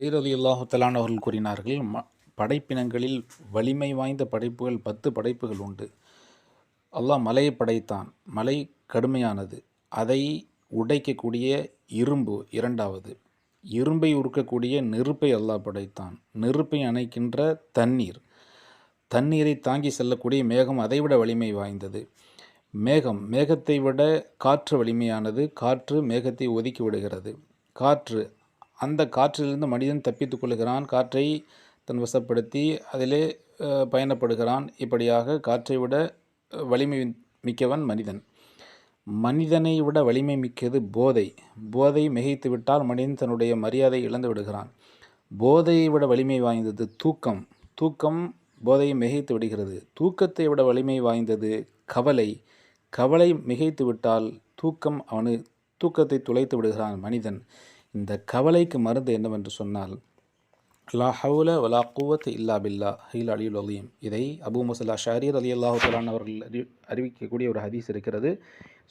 ரலியல்லாஹு தஆலா அவர்கள் கூறினார்கள், படைப்பினங்களில் வலிமை வாய்ந்த படைப்புகள் 10 படைப்புகள் உண்டு. அல்லாஹ் மலையை படைத்தான். மலை கடுமையானது. அதை உடைக்கக்கூடிய இரும்பு இரண்டாவது. இரும்பை உருக்கக்கூடிய நெருப்பை அல்லாஹ் படைத்தான். நெருப்பை அணைக்கின்ற தண்ணீர். தண்ணீரை தாங்கி செல்லக்கூடிய மேகம் அதைவிட வலிமை வாய்ந்தது. மேகத்தை விட காற்று வலிமையானது. காற்று மேகத்தை ஒதுக்கி விடுகிறது. காற்று, அந்த காற்றிலிருந்து மனிதன் தப்பித்துக் கொள்கிறான். காற்றை தன் வசப்படுத்தி அதிலே பயணப்படுகிறான். இப்படியாக காற்றை விட வலிமை மிக்கவன் மனிதன். மனிதனை விட வலிமை மிக்கது போதை. போதை மிகைத்து விட்டால் மனிதன் தன்னுடைய மரியாதை இழந்து விடுகிறான். போதையை விட வலிமை வாய்ந்தது தூக்கம். தூக்கம் போதையை மிகைத்து விடுகிறது. தூக்கத்தை விட வலிமை வாய்ந்தது கவலை. கவலை மிகைத்து விட்டால் தூக்கத்தை துளைத்து விடுகிறான் மனிதன். இந்த கவலைக்கு மருந்து என்னவென்று சொன்னால், லா ஹவுல வலா குவத்த இல்லா பில்லா ஹில் அலியுல் அலீம். இதை அபூ மூஸா அஷ்அரி ரலியல்லாஹு தஆலா அவர்கள் அறிவிக்கக்கூடிய ஒரு ஹதீஸ் இருக்கிறது.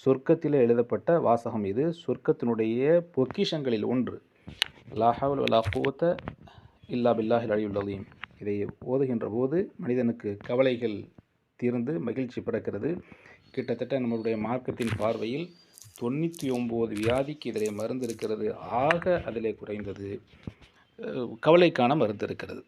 சொர்க்கத்தில் எழுதப்பட்ட வாசகம் இது. சொர்க்கத்தினுடைய பொக்கிஷங்களில் ஒன்று. லா ஹவுல வலா குவத்த இல்லா பில்லா ஹில் அலியுல் அலீம். இதை ஓதுகின்ற போது மனிதனுக்கு கவலைகள் தீர்ந்து மகிழ்ச்சி பிறக்கிறது. கிட்டத்தட்ட நம்மளுடைய மார்க்கத்தின் பார்வையில் 99 வியாதிக்கு இதிலே மருந்து இருக்கிறது. ஆக அதிலே குறைந்தது கவலைக்கான மருந்து இருக்கிறது.